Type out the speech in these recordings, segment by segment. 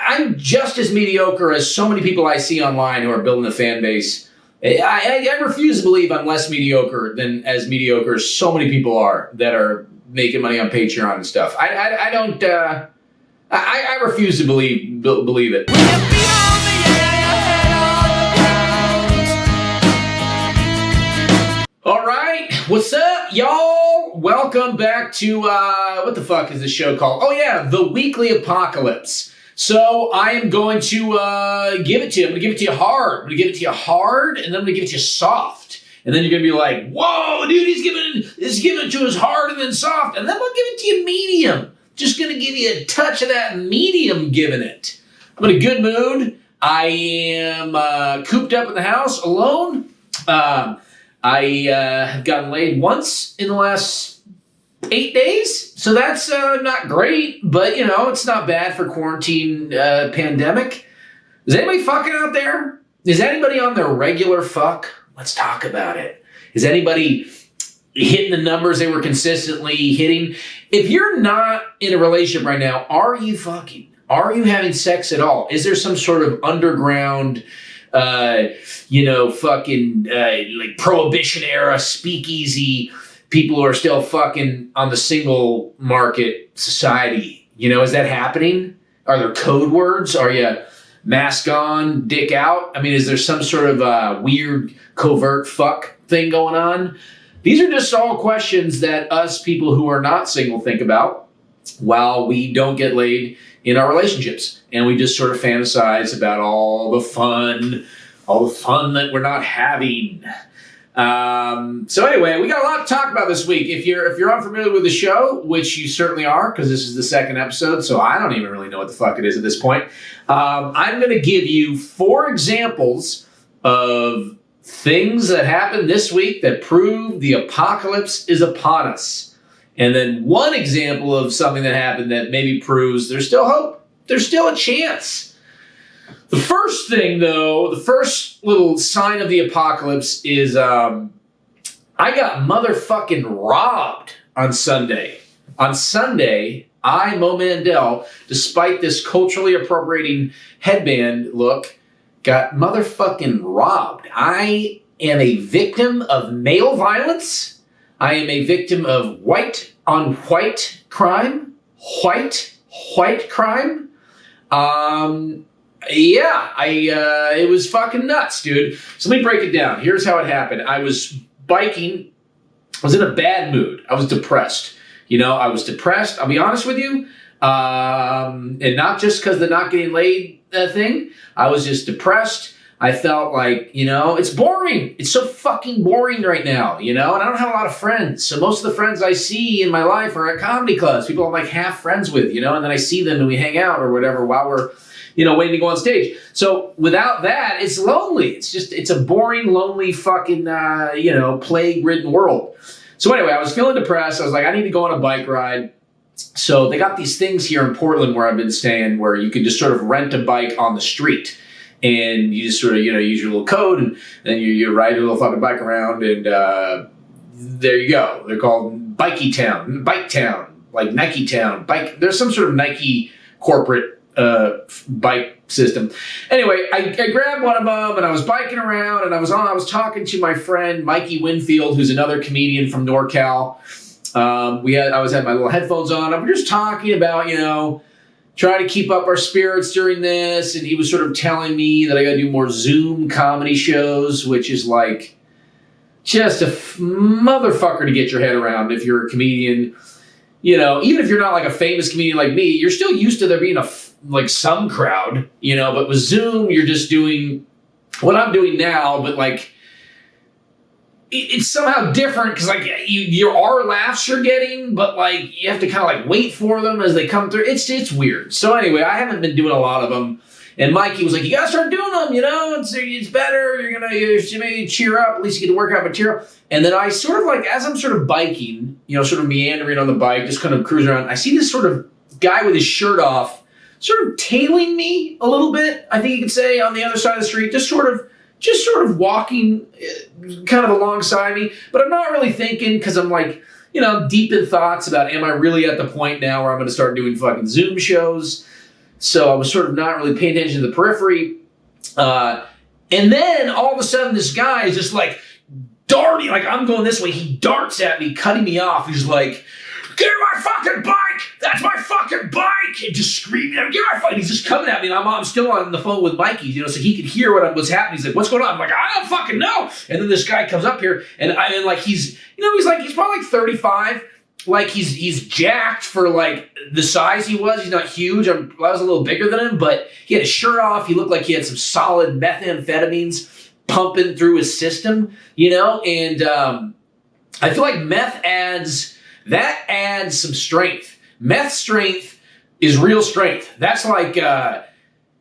I'm just as mediocre as so many people I see online who are building a fan base. I refuse to believe I'm less mediocre than as mediocre as so many people are that are making money on Patreon and stuff. I don't. I refuse to believe it. All right, what's up, y'all? Welcome back to what the fuck is this show called? Oh yeah, The Weekly Apocalypse. So I am going to give it to you. I'm going to give it to you hard. I'm going to give it to you hard, and then I'm going to give it to you soft. And then you're going to be like, whoa, dude, he's giving it to us hard and then soft. And then we'll give it to you medium. Just going to give you a touch of that medium giving it. I'm in a good mood. I am cooped up in the house alone. I have gotten laid once in the last 8 days, so that's not great, but you know, it's not bad for quarantine pandemic. Is anybody fucking out there? Is anybody on their regular fuck? Let's talk about it. Is anybody hitting the numbers they were consistently hitting? If you're not in a relationship right now, are you fucking? Are you having sex at all? Is there some sort of underground fucking like prohibition era speakeasy people who are still fucking on the single market society? You know, is that happening? Are there code words? Are you mask on, dick out? I mean, is there some sort of weird covert fuck thing going on? These are just all questions that us people who are not single think about while we don't get laid in our relationships. And we just sort of fantasize about all the fun that we're not having. So anyway, we got a lot to talk about this week. If you're unfamiliar with the show, which you certainly are, because this is the second episode, so I don't even really know what the fuck it is at this point. I'm going to give you 4 examples of things that happened this week that prove the apocalypse is upon us. And then 1 example of something that happened that maybe proves there's still hope. There's still a chance. The first thing, though, the first little sign of the apocalypse is I got motherfucking robbed on Sunday. On Sunday, Mo Mandel, despite this culturally appropriating headband look, got motherfucking robbed. I am a victim of male violence. I am a victim of white on white crime. White crime. It was fucking nuts, dude. So let me break it down. Here's how it happened. I was biking. I was in a bad mood. I was depressed. I was depressed. I'll be honest with you. And not just because the not getting laid thing. I was just depressed. I felt like, it's boring. It's so fucking boring right now, and I don't have a lot of friends. So most of the friends I see in my life are at comedy clubs, people I'm like half friends with, and then I see them and we hang out or whatever while we're, waiting to go on stage. So without that, it's lonely. It's a boring, lonely fucking, plague-ridden world. So anyway, I was feeling depressed. I was like, I need to go on a bike ride. So they got these things here in Portland where I've been staying where you can just sort of rent a bike on the street. And you just sort of, use your little code and then you ride your little fucking bike around and there you go. They're called Bike Town, like Nike Town. There's some sort of Nike corporate bike system. Anyway, I grabbed one of them and I was biking around and I was talking to my friend Mikey Winfield, who's another comedian from NorCal. I was having my little headphones on. I'm just talking about, try to keep up our spirits during this. And he was sort of telling me that I got to do more Zoom comedy shows, which is like just a motherfucker to get your head around if you're a comedian. Even if you're not like a famous comedian like me, you're still used to there being some crowd, but with Zoom, you're just doing what I'm doing now, but like, it's somehow different because like your are laughs you're getting, but like you have to kind of like wait for them as they come through. It's weird. So anyway, I haven't been doing a lot of them. And Mikey was like, you gotta start doing them, it's better. You should maybe cheer up. At least you get to work out material. And then I sort of like, as I'm sort of biking, sort of meandering on the bike, just kind of cruising around, I see this sort of guy with his shirt off, sort of tailing me a little bit, I think you could say, on the other side of the street, just sort of walking kind of alongside me. But I'm not really thinking because I'm like, deep in thoughts about, am I really at the point now where I'm going to start doing fucking Zoom shows? So I was sort of not really paying attention to the periphery. And then all of a sudden, this guy is just like darting, like I'm going this way. He darts at me, cutting me off. He's like, "Get my fucking bike! That's my fucking bike!" And just screaming at me, "Get my fucking!" He's just coming at me, and I'm still on the phone with Mikey, so he could hear was happening. He's like, "What's going on?" I'm like, "I don't fucking know." And then this guy comes up here, and he's probably like 35. Like he's jacked for like the size he was. He's not huge. I was a little bigger than him, but he had his shirt off. He looked like he had some solid methamphetamines pumping through his system, and I feel like meth adds some strength. Meth strength is real strength. That's like, how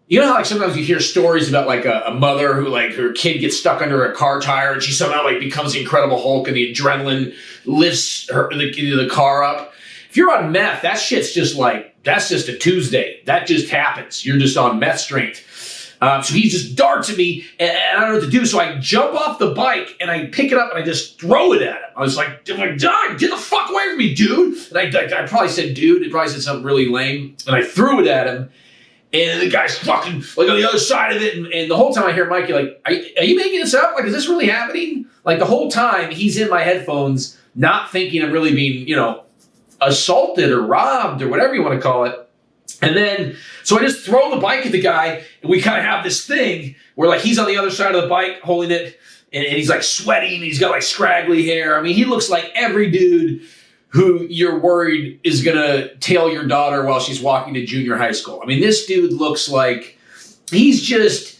like sometimes you hear stories about like a mother who like her kid gets stuck under a car tire and she somehow like becomes the Incredible Hulk and the adrenaline lifts the car up. If you're on meth, that shit's just like, that's just a Tuesday. That just happens. You're just on meth strength. So he just darts at me, and I don't know what to do. So I jump off the bike, and I pick it up, and I just throw it at him. I was like, "Dog, get the fuck away from me, dude!" And I probably said "dude." It probably said something really lame. And I threw it at him, and the guy's fucking like on the other side of it. And the whole time I hear Mikey like, are you making this up? Like, is this really happening? Like, the whole time he's in my headphones, not thinking I'm really being, assaulted or robbed or whatever you want to call it. And then, so I just throw the bike at the guy, and we kind of have this thing where, like, he's on the other side of the bike holding it, and he's, like, sweating, and he's got, like, scraggly hair. I mean, he looks like every dude who you're worried is going to tail your daughter while she's walking to junior high school. I mean, this dude looks like he's just,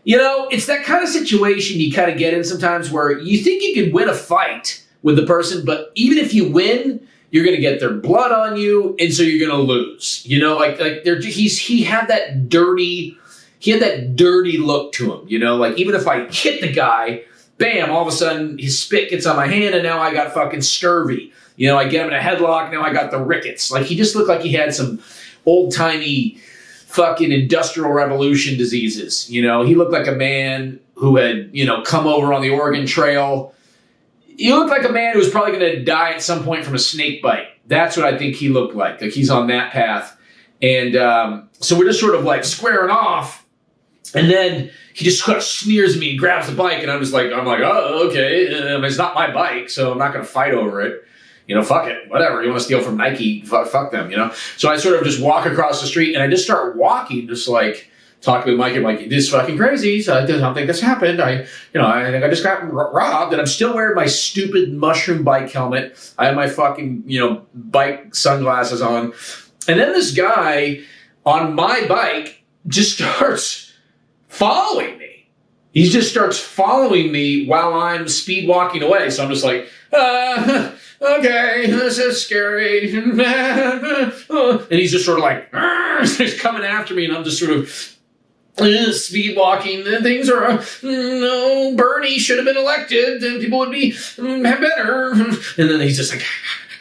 it's that kind of situation you kind of get in sometimes where you think you can win a fight with the person, but even if you win, you're going to get their blood on you, and so you're going to lose. He had that dirty look to him. Like, even if I hit the guy, bam, all of a sudden his spit gets on my hand, and now I got fucking scurvy. I get him in a headlock, now I got the rickets. Like, he just looked like he had some old-timey fucking industrial revolution diseases. He looked like a man who had, come over on the Oregon Trail. He looked like a man who was probably going to die at some point from a snake bite. That's what I think he looked like. Like, he's on that path. And so we're just sort of like squaring off. And then he just kind of sneers at me and grabs the bike. And I'm like, oh, okay. It's not my bike, so I'm not going to fight over it. Fuck it. Whatever. You want to steal from Nike? Fuck them, So I sort of just walk across the street, and I just start walking, just like, talking with Mike, and like, this is fucking crazy. So I don't think this happened. I think I just got robbed, and I'm still wearing my stupid mushroom bike helmet. I have my fucking, bike sunglasses on. And then this guy on my bike just starts following me. He just starts following me while I'm speed walking away. So I'm just like, okay, this is scary. And he's just sort of like, he's coming after me, and I'm just sort of speed walking. Things are, no, Bernie should have been elected, and people would be better. And then he's just like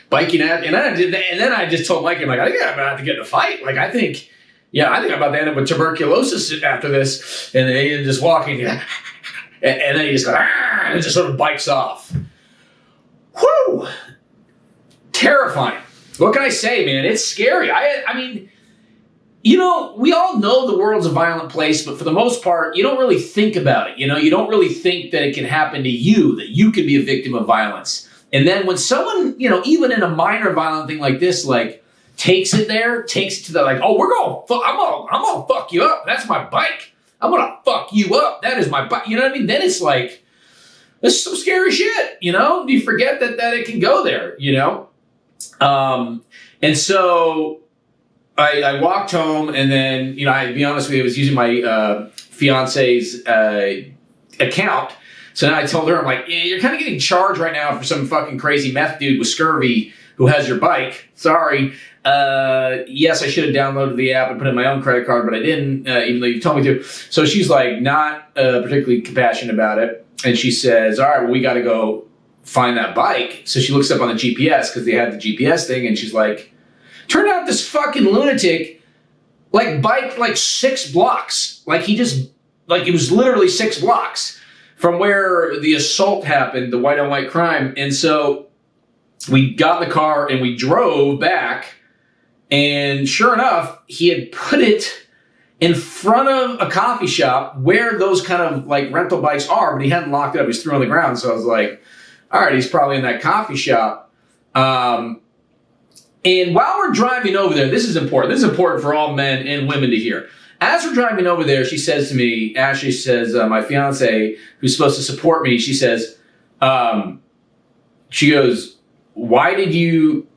biking at, and then I just told Mike, I'm like, I think I'm gonna have to get in a fight. Like, I think I'm about to end up with tuberculosis after this. And then he's just walking, and then he just goes, and just sort of bikes off. Whew! Terrifying. What can I say, man? It's scary. I mean, we all know the world's a violent place, but for the most part, you don't really think about it. You don't really think that it can happen to you, that you could be a victim of violence. And then when someone, even in a minor violent thing like this, like, takes it to the, like, oh, I'm gonna fuck you up. That's my bike. I'm gonna fuck you up. That is my bike. You know what I mean? Then it's like, this is some scary shit, You forget that it can go there, And so I walked home, and then, I'd be honest with you, I was using my fiance's account. So now I told her, I'm like, you're kind of getting charged right now for some fucking crazy meth dude with scurvy who has your bike. Sorry. Yes, I should have downloaded the app and put in my own credit card, but I didn't, even though you told me to. So she's like, not particularly compassionate about it. And she says, all right, well, we got to go find that bike. So she looks up on the GPS because they had the GPS thing, and she's like, turned out this fucking lunatic biked 6 blocks. It was literally 6 blocks from where the assault happened, the white on white crime. And so we got in the car and we drove back, And sure enough, he had put it in front of a coffee shop where those kind of like rental bikes are, but he hadn't locked it up. He's threw it on the ground. So I was like, all right, he's probably in that coffee shop. And while we're driving over there, this is important. This is important for all men and women to hear. As we're driving over there, she says to me, Ashley says, my fiance, who's supposed to support me, she says, she goes, why didn't you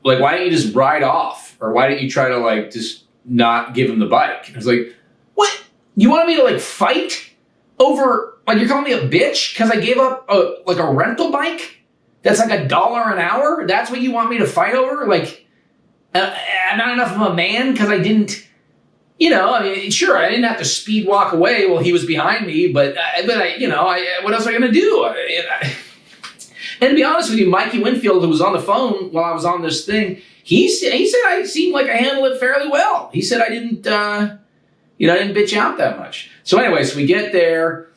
just ride off? Or why didn't you try to like just not give him the bike? I was like, what? You wanted me to like fight over, like you're calling me a bitch because I gave up a rental bike that's like $1 an hour? That's what you want me to fight over? Like, I'm not enough of a man because I didn't, I mean, sure, I didn't have to speed walk away while he was behind me, but what else am I going to do? And to be honest with you, Mikey Winfield, who was on the phone while I was on this thing, he said I seemed like I handled it fairly well. He said I didn't, I didn't bitch out that much. So anyway, so we get there.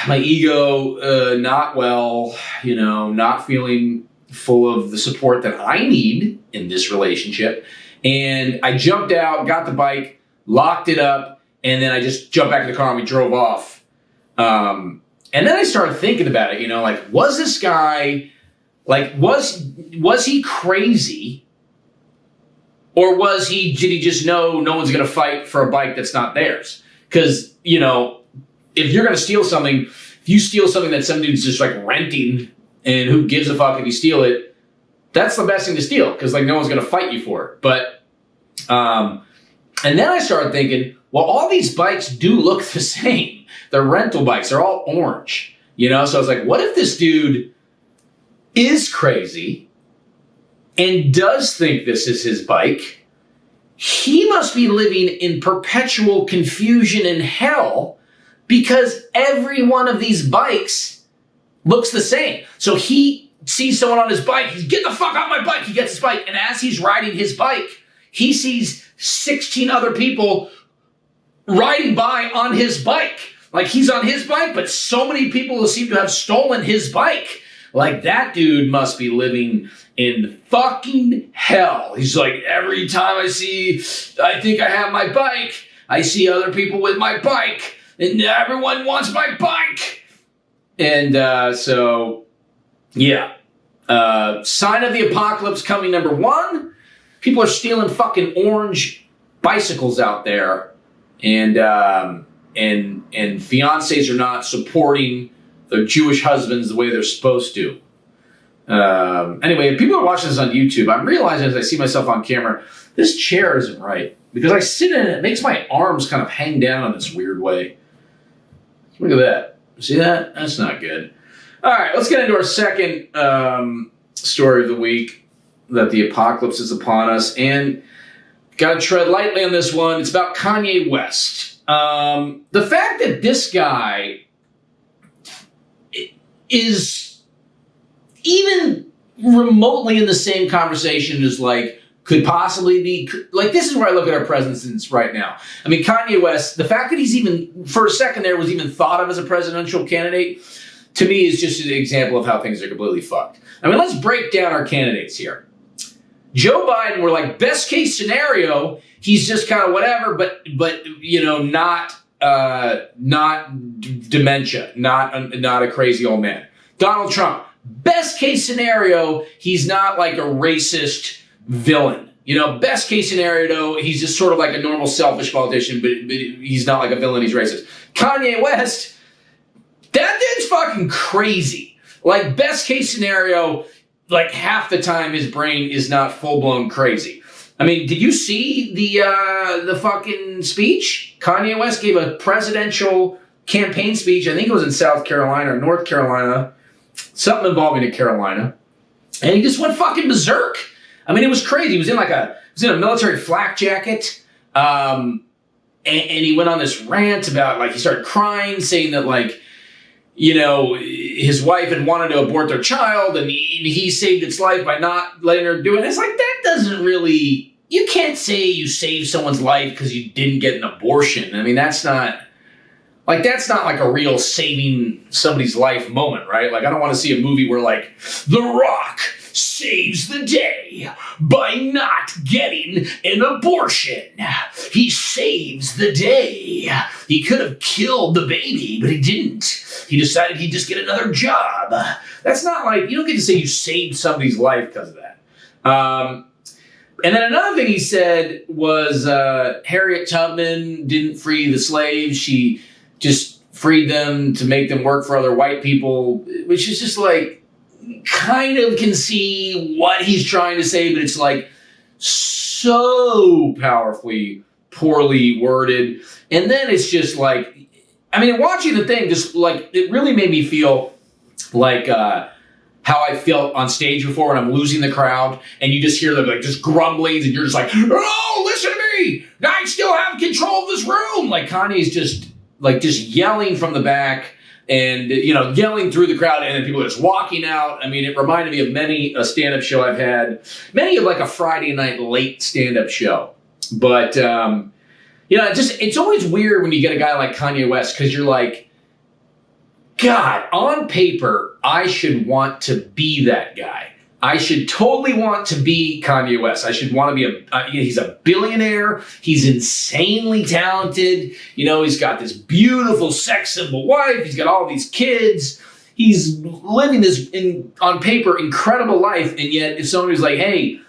My ego, not well, not feeling full of the support that I need in this relationship. And I jumped out, got the bike, locked it up, and then I just jumped back in the car and we drove off. And then I started thinking about it, like, was this guy, like, was he crazy? Or did he just know no one's going to fight for a bike that's not theirs? Because, if you're going to steal something, if you steal something that some dude's just like renting and who gives a fuck if you steal it, that's the best thing to steal because like no one's going to fight you for it. But, and then I started thinking, well, all these bikes do look the same. They're rental bikes. They're all orange, So I was like, what if this dude is crazy and does think this is his bike? He must be living in perpetual confusion and hell because every one of these bikes looks the same. So he sees someone on his bike. He's, get the fuck off my bike. He gets his bike. And as he's riding his bike, he sees 16 other people riding by on his bike. Like he's on his bike, but so many people seem to have stolen his bike. Like that dude must be living in fucking hell. He's like, every time I think I have my bike, I see other people with my bike, and everyone wants my bike. And so, yeah. Sign of the apocalypse coming, number 1. People are stealing fucking orange bicycles out there. And fiancés are not supporting their Jewish husbands the way they're supposed to. Anyway, if people are watching this on YouTube, I'm realizing as I see myself on camera, this chair isn't right. Because I sit in it, it makes my arms kind of hang down in this weird way. Look at that. See that? That's not good. All right, let's get into our second story of the week, that the apocalypse is upon us. And got to tread lightly on this one. It's about Kanye West. The fact that this guy is even remotely in the same conversation as like could possibly be like, this is where I look at our presidents right now. I mean, Kanye West, the fact that he's even for a second there was even thought of as a presidential candidate to me is just an example of how things are completely fucked. I mean, let's break down our candidates here. Joe Biden, we're like best case scenario, he's just kind of whatever, but not dementia, not a crazy old man. Donald Trump, best case scenario, he's not like a racist villain. Best case scenario, he's just sort of like a normal selfish politician, but he's not like a villain, he's racist. Kanye West, that dude's fucking crazy. Like best case scenario, like half the time his brain is not full-blown crazy. I mean, did you see the fucking speech? Kanye West gave a presidential campaign speech. I think it was in South Carolina or North Carolina, something involving a Carolina, and he just went fucking berserk. I mean, it was crazy. He was in a military flak jacket, and he went on this rant about like he started crying, saying that like, his wife had wanted to abort their child, and he saved its life by not letting her do it. It's like, that doesn't really, you can't say you saved someone's life because you didn't get an abortion. I mean, that's not like a real saving somebody's life moment, right? Like, I don't want to see a movie where like The Rock saves the day by not getting an abortion. He saves the day. He could have killed the baby, but he didn't. He decided he'd just get another job. That's not like, you don't get to say you saved somebody's life because of that. And then another thing he said was Harriet Tubman didn't free the slaves. She just freed them to make them work for other white people, which is just like, kind of can see what he's trying to say, but it's like so powerfully poorly worded. And then it's just like, I mean, watching the thing, just like, it really made me feel like how I felt on stage before when I'm losing the crowd and you just hear them like just grumblings and you're just like, oh, listen to me, I still have control of this room. Like Kanye's just yelling from the back and, you know, yelling through the crowd, and then people are just walking out. I mean, it reminded me of many a stand-up show I've had, many of like a Friday night late stand-up show. But, you know, it's always weird when you get a guy like Kanye West, because you're like, God, on paper, I should want to be that guy. I should totally want to be Kanye West. I should want to be he's a billionaire. He's insanely talented. You know, he's got this beautiful sex symbol wife. He's got all these kids. He's living this, on paper, incredible life. And yet, if somebody's like, hey,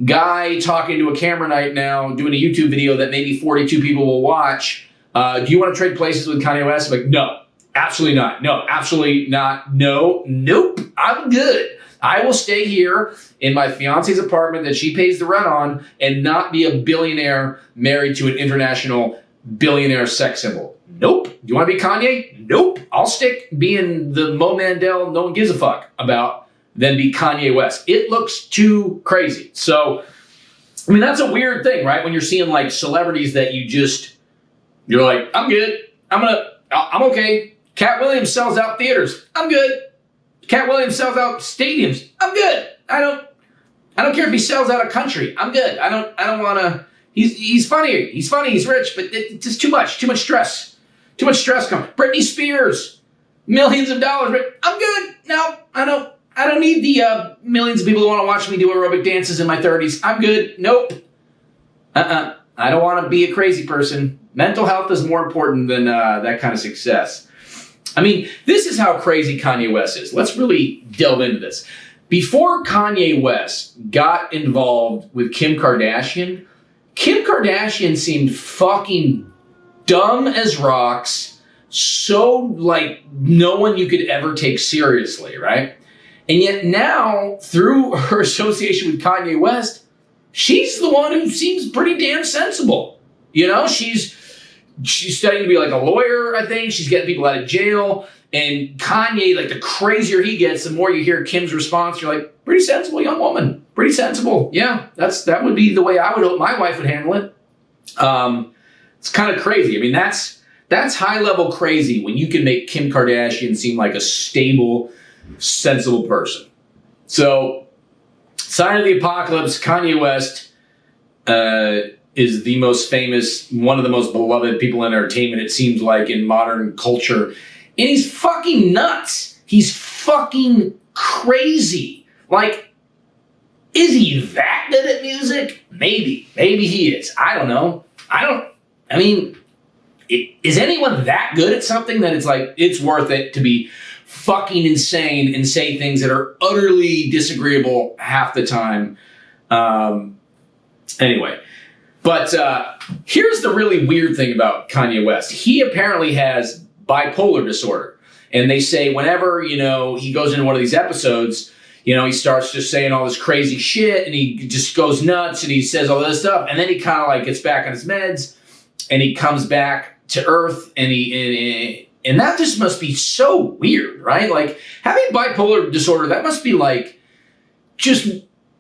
guy talking to a camera right now, doing a YouTube video that maybe 42 people will watch, do you want to trade places with Kanye West? I'm like, no, absolutely not. No, absolutely not. No, nope, I'm good. I will stay here in my fiance's apartment that she pays the rent on and not be a billionaire married to an international billionaire sex symbol. Nope. Do you want to be Kanye? Nope. I'll stick being the Mo Mandel no one gives a fuck about than be Kanye West. It looks too crazy. So, I mean, that's a weird thing, right? When you're seeing like celebrities that you're like, I'm good. I'm okay. Cat Williams sells out theaters. I'm good. Cat Williams sells out stadiums. I'm good. I don't care if he sells out a country. I'm good. I don't want to. He's funny. He's funny. He's rich, but it's just too much stress. Too much stress comes. Britney Spears, millions of dollars. I'm good. No, I don't need the millions of people who want to watch me do aerobic dances in my 30s. I'm good. Nope. I don't want to be a crazy person. Mental health is more important than that kind of success. I mean, this is how crazy Kanye West is. Let's really delve into this. Before Kanye West got involved with Kim Kardashian seemed fucking dumb as rocks, so like no one you could ever take seriously, right? And yet now, through her association with Kanye West, she's the one who seems pretty damn sensible. You know, she's studying to be like a lawyer, I think. She's getting people out of jail. And Kanye, like the crazier he gets, the more you hear Kim's response, you're like, pretty sensible young woman. Pretty sensible. Yeah, that would be the way I would hope my wife would handle it. It's kind of crazy. I mean, that's high level crazy when you can make Kim Kardashian seem like a stable, sensible person. So, sign of the apocalypse, Kanye West, is the most famous, one of the most beloved people in entertainment, it seems like, in modern culture. And he's fucking nuts. He's fucking crazy. Like, is he that good at music? Maybe. Maybe he is. I don't know. I mean, is anyone that good at something that it's like, it's worth it to be fucking insane and say things that are utterly disagreeable half the time? Anyway. But here's the really weird thing about Kanye West. He apparently has bipolar disorder. And they say whenever, you know, he goes into one of these episodes, you know, he starts just saying all this crazy shit and he just goes nuts and he says all this stuff. And then he kind of like gets back on his meds and he comes back to earth and and that just must be so weird, right? Like having bipolar disorder, that must be like just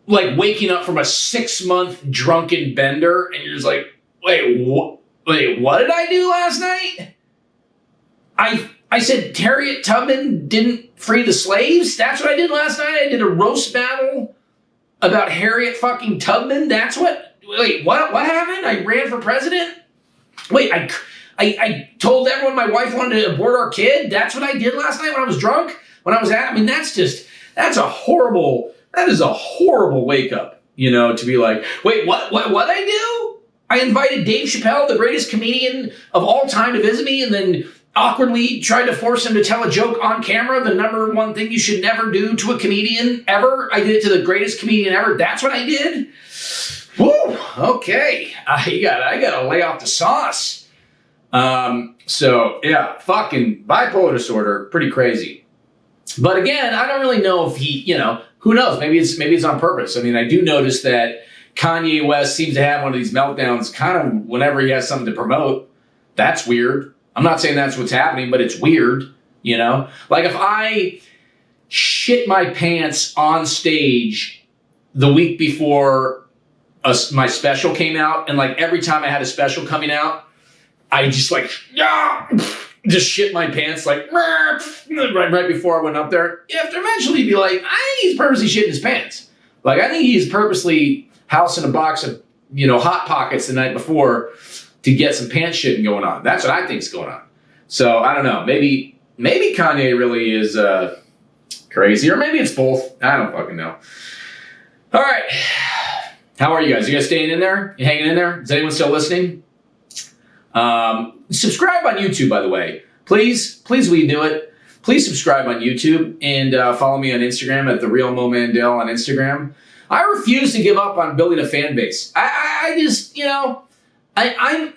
like waking up from a 6-month drunken bender and you're just like, wait, what did I do last night? I said Harriet Tubman didn't free the slaves? That's what I did last night? I did a roast battle about Harriet fucking Tubman? What happened? I ran for president? Wait, I told everyone my wife wanted to abort our kid? That's what I did last night when I was drunk? I mean, that's a horrible That is a horrible wake up, you know, to be like, wait, what I do? I invited Dave Chappelle, the greatest comedian of all time, to visit me, and then awkwardly tried to force him to tell a joke on camera, the number one thing you should never do to a comedian ever. I did it to the greatest comedian ever. That's what I did. Woo, okay. I gotta lay off the sauce. So yeah, fucking bipolar disorder, pretty crazy. But again, I don't really know if he, you know, who knows? Maybe it's on purpose. I mean, I do notice that Kanye West seems to have one of these meltdowns kind of whenever he has something to promote. That's weird. I'm not saying that's what's happening, but it's weird, you know? Like if I shit my pants on stage the week before my special came out, and like every time I had a special coming out, I just like, just shit my pants like right before I went up there. You have to eventually be like, I think he's purposely shitting his pants. Like I think he's purposely housing a box of, you know, Hot Pockets the night before to get some pants shitting going on. That's what I think's going on. So I don't know. Maybe Kanye really is crazy, or maybe it's both. I don't fucking know. All right. How are you guys? You guys staying in there? You hanging in there? Is anyone still listening? Subscribe on YouTube, by the way. Please will you do it? Please subscribe on YouTube and follow me on Instagram at @TheRealMoMandel on Instagram. I refuse to give up on building a fan base. I just, you know, I'm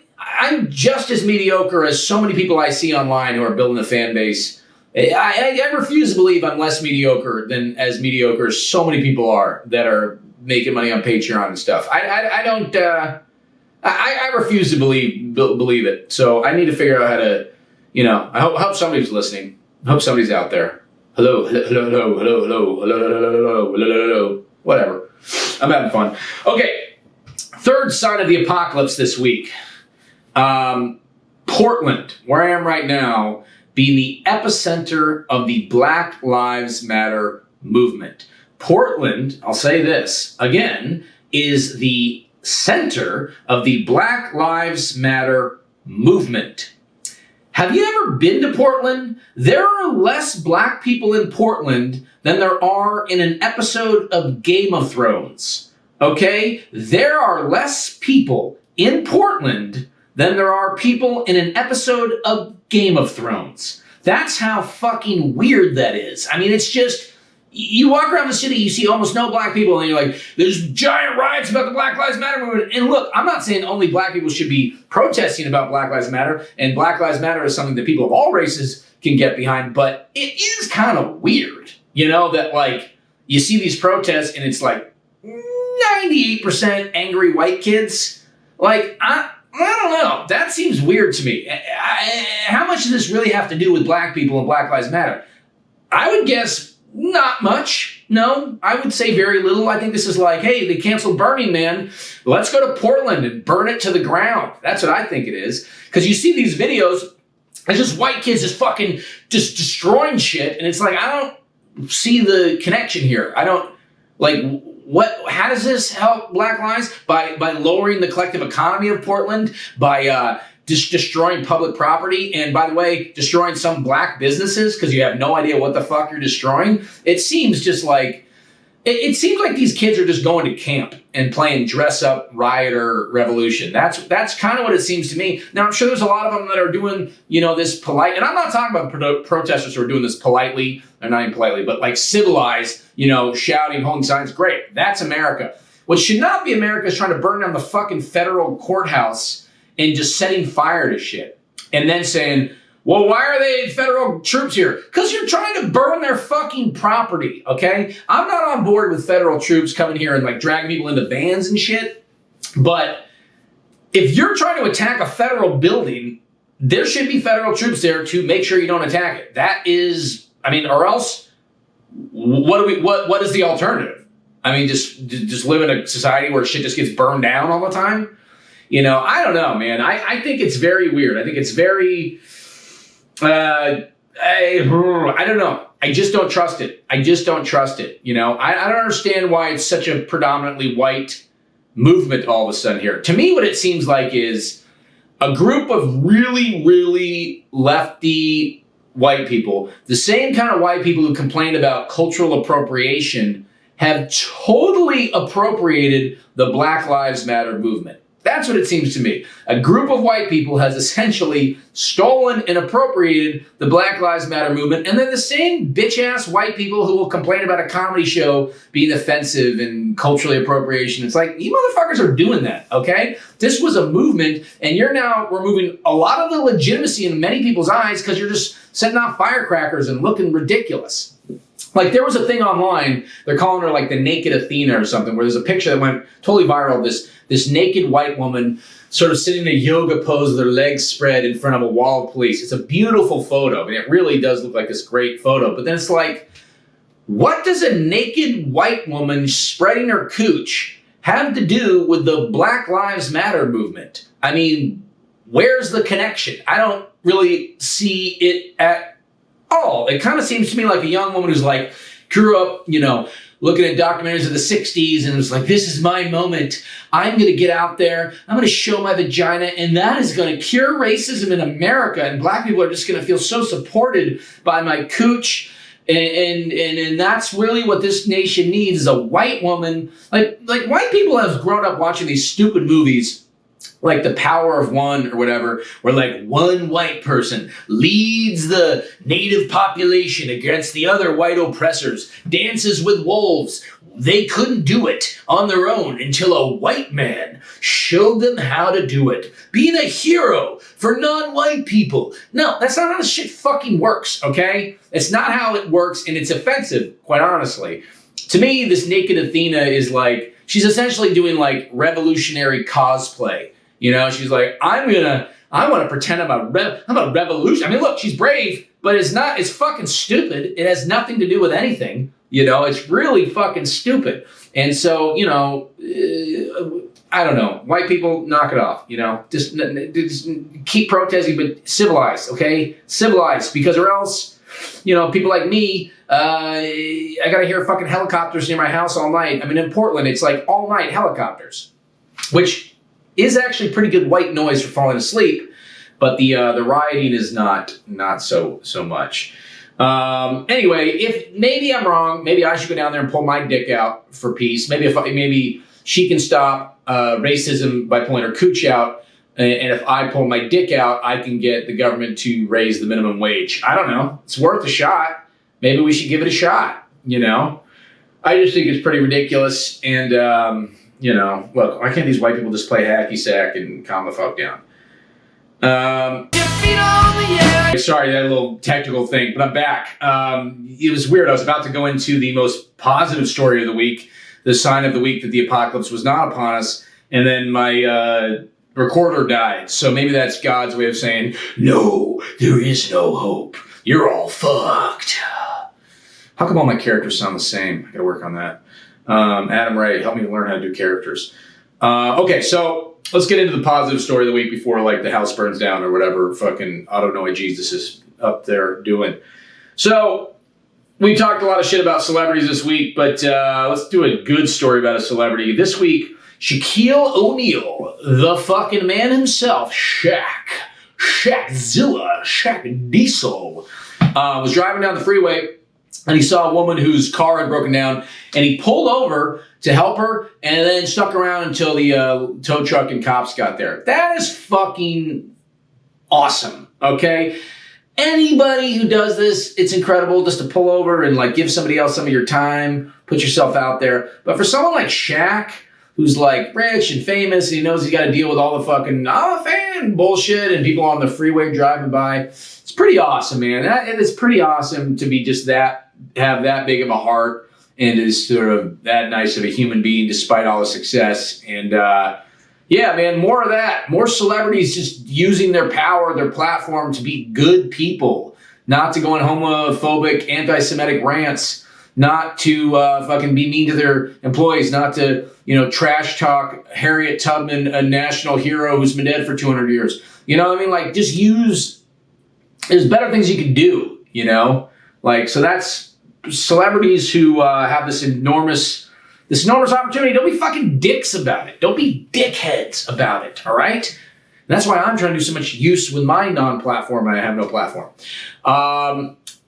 just as mediocre as so many people I see online who are building a fan base. I refuse to believe I'm less mediocre than as mediocre as so many people are that are making money on Patreon and stuff. I don't. I refuse to believe it. So I need to figure out how to, you know. I hope somebody's listening. I hope somebody's out there. Hello. Whatever. I'm having fun. Okay. Third sign of the apocalypse this week. Portland, where I am right now, being the epicenter of the Black Lives Matter movement. Portland, I'll say this again, is the center of the Black Lives Matter movement. Have you ever been to Portland? There are less black people in Portland than there are in an episode of Game of Thrones. Okay? There are less people in Portland than there are people in an episode of Game of Thrones. That's how fucking weird that is. I mean, it's just, you walk around the city, you see almost no black people, and you're like, there's giant riots about the Black Lives Matter movement. And look, I'm not saying only black people should be protesting about Black Lives Matter, and Black Lives Matter is something that people of all races can get behind, but it is kind of weird, you know, that like, you see these protests and it's like 98% angry white kids. Like, I don't know. That seems weird to me. How much does this really have to do with black people and Black Lives Matter? I would guess not much. No, I would say very little. I think this is like, hey, they canceled Burning Man. Let's go to Portland and burn it to the ground. That's what I think it is. Because you see these videos, it's just white kids just fucking just destroying shit. And it's like, I don't see the connection here. I don't, like, how does this help Black lives? By lowering the collective economy of Portland, by just destroying public property, and by the way, destroying some black businesses because you have no idea what the fuck you're destroying. It seems just like, it seems like these kids are just going to camp and playing dress up rioter revolution. That's kind of what it seems to me. Now, I'm sure there's a lot of them that are doing, you know, this polite, and I'm not talking about protesters who are doing this politely, or not even politely, but like civilized, you know, shouting, holding signs. Great. That's America. What should not be America is trying to burn down the fucking federal courthouse and just setting fire to shit. And then saying, well, why are they federal troops here? Because you're trying to burn their fucking property, okay? I'm not on board with federal troops coming here and like dragging people into vans and shit. But if you're trying to attack a federal building, there should be federal troops there to make sure you don't attack it. That is, I mean, or else what is the alternative? I mean, just live in a society where shit just gets burned down all the time? You know, I don't know, man. I think it's very weird. I think it's very, I don't know. I just don't trust it. I just don't trust it. You know, I don't understand why it's such a predominantly white movement all of a sudden here. To me, what it seems like is a group of really, really lefty white people, the same kind of white people who complain about cultural appropriation, have totally appropriated the Black Lives Matter movement. That's what it seems to me. A group of white people has essentially stolen and appropriated the Black Lives Matter movement, and then the same bitch-ass white people who will complain about a comedy show being offensive and culturally appropriation. It's like, you motherfuckers are doing that, okay? This was a movement, and you're now removing a lot of the legitimacy in many people's eyes because you're just setting off firecrackers and looking ridiculous. Like, there was a thing online, they're calling her like the Naked Athena or something, where there's a picture that went totally viral of this naked white woman sort of sitting in a yoga pose with her legs spread in front of a wall of police. It's a beautiful photo. I mean, it really does look like this great photo. But then it's like, what does a naked white woman spreading her cooch have to do with the Black Lives Matter movement? I mean, where's the connection? I don't really see it at all. It kind of seems to me like a young woman who's like, grew up, you know, looking at documentaries of the 60s and was like, this is my moment. I'm going to get out there. I'm going to show my vagina, and that is going to cure racism in America. And black people are just going to feel so supported by my cooch. And that's really what this nation needs, is a white woman. Like white people have grown up watching these stupid movies like The Power of One or whatever, where like one white person leads the native population against the other white oppressors, dances with wolves. They couldn't do it on their own until a white man showed them how to do it. Being a hero for non-white people. No, that's not how this shit fucking works, okay? It's not how it works, and it's offensive, quite honestly. To me, this Naked Athena is like, she's essentially doing like revolutionary cosplay. You know, she's like, I want to pretend I'm a revolution. I mean, look, she's brave, but it's fucking stupid. It has nothing to do with anything. You know, it's really fucking stupid. And so, you know, I don't know. White people, knock it off, you know. Just keep protesting, but civilized, okay? Civilized, because or else, you know, people like me, I got to hear fucking helicopters near my house all night. I mean, in Portland, it's like all night helicopters, which is actually pretty good white noise for falling asleep, but the rioting is not so much. Anyway, if maybe I'm wrong, maybe I should go down there and pull my dick out for peace. Maybe she can stop racism by pulling her cooch out, and if I pull my dick out, I can get the government to raise the minimum wage. I don't know. It's worth a shot. Maybe we should give it a shot. You know, I just think it's pretty ridiculous. And you know, look, why can't these white people just play hacky sack and calm the fuck down? Sorry, that little technical thing, but I'm back. It was weird. I was about to go into the most positive story of the week, the sign of the week that the apocalypse was not upon us, and then my recorder died. So maybe that's God's way of saying, no, there is no hope. You're all fucked. How come all my characters sound the same? I gotta work on that. Adam Ray, help me learn how to do characters. Okay, so let's get into the positive story of the week before like the house burns down or whatever fucking Autonoid Jesus is up there doing. So we talked a lot of shit about celebrities this week, but let's do a good story about a celebrity. This week, Shaquille O'Neal, the fucking man himself, Shaqzilla, Shaq Diesel, was driving down the freeway, and he saw a woman whose car had broken down, and he pulled over to help her and then stuck around until the tow truck and cops got there. That is fucking awesome, okay? Anybody who does this, it's incredible just to pull over and like give somebody else some of your time, put yourself out there. But for someone like Shaq, who's like rich and famous, and he knows he's got to deal with all the fucking I'm a fan bullshit and people on the freeway driving by, it's pretty awesome, man. It's pretty awesome to be just have that big of a heart and is sort of that nice of a human being despite all the success. And yeah, man, more of that. More celebrities just using their power, their platform to be good people, not to go on homophobic, anti-Semitic rants, not to fucking be mean to their employees, not to, you know, trash talk Harriet Tubman, a national hero who's been dead for 200 years. You know what I mean? Like, just there's better things you can do, you know? Like, so that's celebrities who have this enormous opportunity. Don't be fucking dicks about it. Don't be dickheads about it, all right? And that's why I'm trying to do so much use with my non-platform, and I have no platform.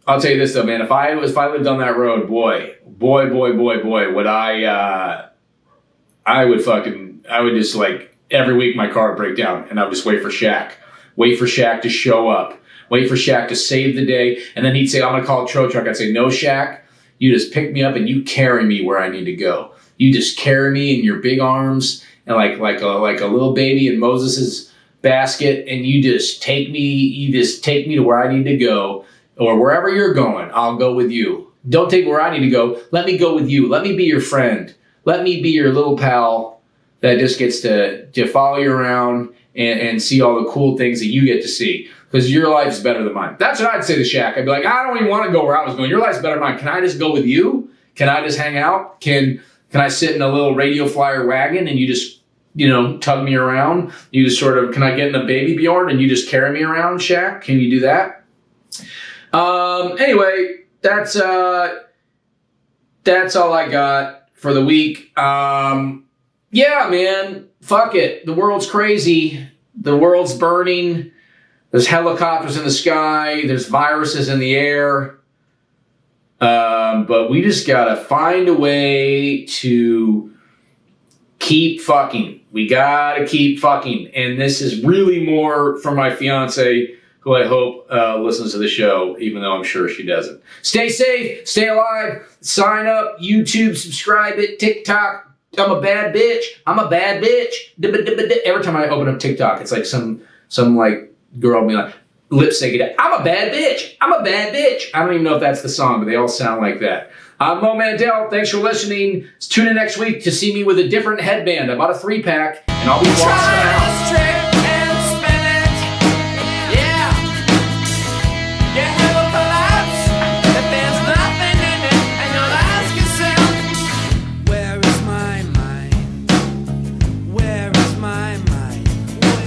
I'll tell you this though, man. If I lived on that road, boy, would I would just like every week my car would break down, and I would just wait for Shaq to show up, wait for Shaq to save the day, and then he'd say, "I'm gonna call a tow truck." I'd say, "No, Shaq, you just pick me up and you carry me where I need to go. You just carry me in your big arms and like a little baby in Moses's basket, and you just take me to where I need to go, or wherever you're going, I'll go with you. Don't take me where I need to go. Let me go with you. Let me be your friend. Let me be your little pal that just gets to follow you around and see all the cool things that you get to see, because your life's better than mine." That's what I'd say to Shaq. I'd be like, "I don't even want to go where I was going. Your life's better than mine. Can I just go with you? Can I just hang out? Can I sit in a little radio flyer wagon and you just, tug me around? You just sort of, can I get in a baby Bjorn and you just carry me around, Shaq? Can you do that?" Anyway, that's all I got for the week. Yeah, man, fuck it. The world's crazy. The world's burning. There's helicopters in the sky. There's viruses in the air. But we just gotta find a way to keep fucking. We gotta keep fucking. And this is really more for my fiance, who I hope listens to the show, even though I'm sure she doesn't. Stay safe, stay alive, sign up, YouTube, subscribe it, TikTok. I'm a bad bitch. I'm a bad bitch. Every time I open up TikTok, it's like some like girl being like, lip syncing it. I'm a bad bitch. I'm a bad bitch. I don't even know if that's the song, but they all sound like that. I'm Mo Mandel. Thanks for listening. Tune in next week to see me with a different headband. I bought a 3-pack, and I'll be waltzing out.